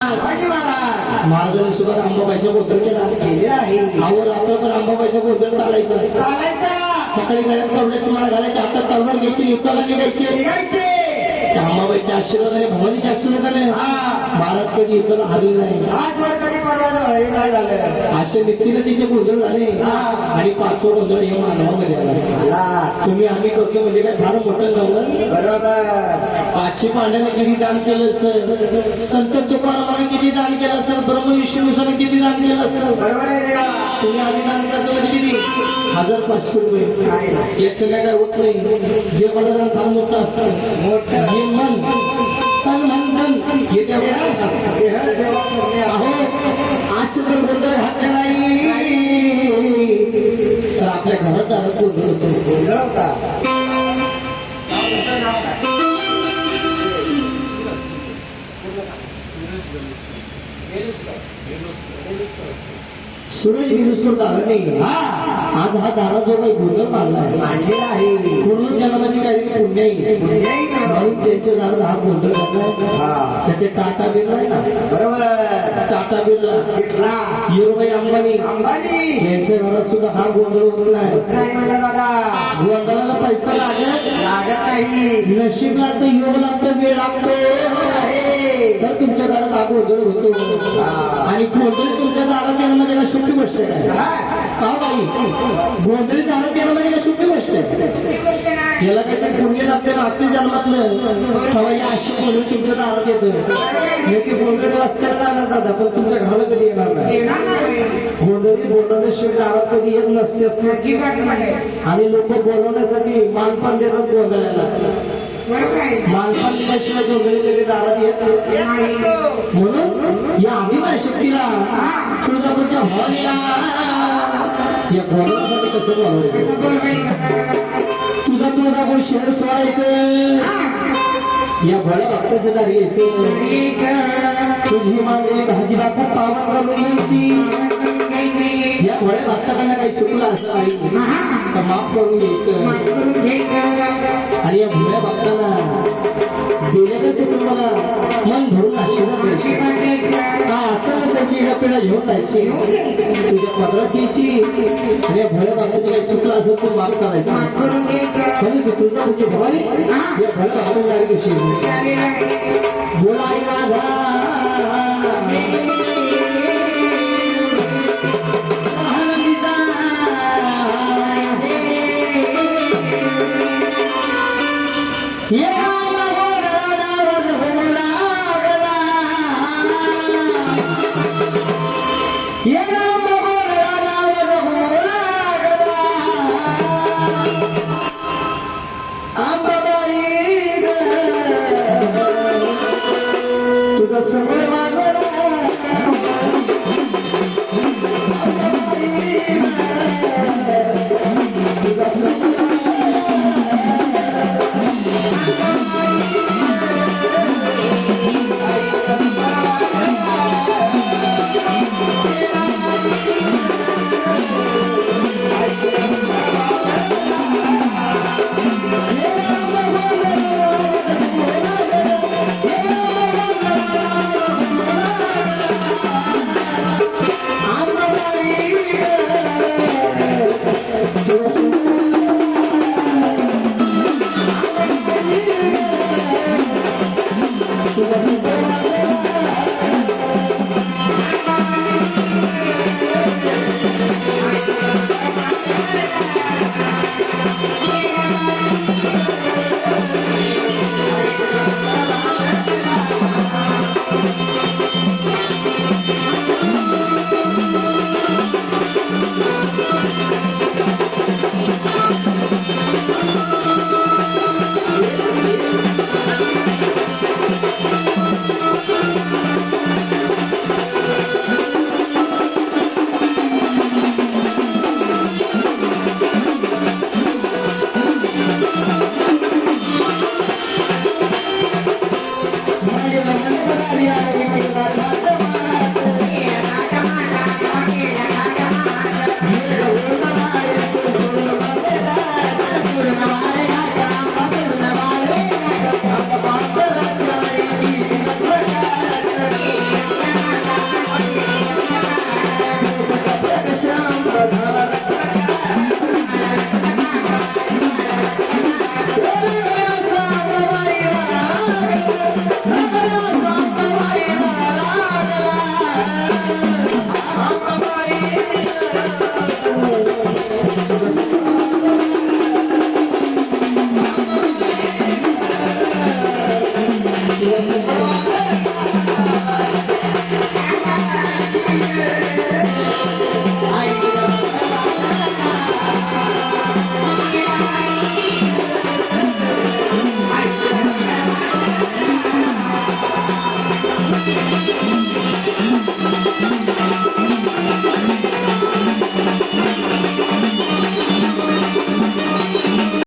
महाराजांनी सुद्धा अंबाबाईच्या गोंधळ केला आहे. आवर आपलं पण अंबाबाईच्या गोंधळ चालायचं. सकाळी गळ्यात कवड्याची माळ घालायची, हातात तलवार घ्यायची, युद्धाला निघायचे. त्या अंबाबाईच्या आशीर्वादाने, भवानीच्या आशीर्वादाने महाराज कधी युद्धाला हारले नाही. अशा व्यक्तीने तिचे गोंधळ झाले आणि 500 गोंधळ हे मानवामध्ये आला. तुम्ही आम्ही करतो म्हणजे काय फार मोठं नव्हतं. बरोबर. 500 पांड्याने किती दान केलं सर, संत तुकारामाने किती दान केलं सर, ब्रह्मविष्णूने किती दान केलं सर. तुम्ही आम्ही दान करतो म्हणजे किती 1500 रुपये. यात सगळ्या काय होत नाही. जे मला दान फार मोठं असतं, मोठं मन तन मन धन हे देवाला अहो असं जर गोंधळ घातला नाही तर आपल्या घरात दारात गोंधळ होता. सूरज विरुस्तूर दारा नाही. आज हा दारा जो काही गोंधळ मांडलेला आहे पूर्ण जन्माची काही पुण्य म्हणून त्यांच्या दारात हा गोंधळ घातलाय. त्याचे टाटा बिर्ला आहे ना, बरोबर, टाटा बिर्ला, हिरोबाई अंबानी यांच्या घरात सुद्धा हा गोंधळ होत नाही. गोंधळाला पैसा लागत नाही, नशीब लागतं, योग लागतं, वेळ लागतो तर तुमच्या दारात हा गोंधळ होतो. आणि गोंधळ तुमच्या दारात येणं म्हणजे सोपी गोष्ट आहे का बाई? गोंधळी दारात येणं म्हणजे काय सोपी गोष्ट आहे? याला काहीतरी पुण्य लागतं. आजच्या जन्मातलं तेव्हा या अशी गोंधळ तुमच्या दारात येतं. हे की गोंधळ रस्त्याला जाणार दादा, पण तुमच्या घराला कधी येणार नाही. गोंधळी बोलवण्याशिवाय दारात कधी येत नसते. आणि लोक बोलवण्यासाठी मानपान देतात गोंधळाला. मानपान दिल्याशिवाय गोंधळी कधी दारात येत. म्हणून या अभिमान शक्तीला, तुळजापूरच्या भवानीला या बोलवण्यासाठी कसं बोलवायचं? तुझा तुळजापूर शहर सोडायचं, या भोळ्या भक्ताच्या दारी यायचं, तुझी मागणी भाजी भाकर पावन करून घ्यायची. या भोळ्या भक्तांना काही चुकलं असं आहे तर माफ करून घ्यायचं. आणि या भोळ्या भक्ताला गेल्याच्या कुटुंबाला मन भरून आशीर्वाद द्यायचे. काय असं त्यांची पिढा घेऊन जायची, तुझ्या पदरात घ्यायची. आणि या भोळ्या भक्ताची काही चुकलं असेल तर माफ करायचं. पण तुझा तुझी भवानी या भोळ्या भक्ताची दारी कशी बोलाई माझा तुझा समोर माझा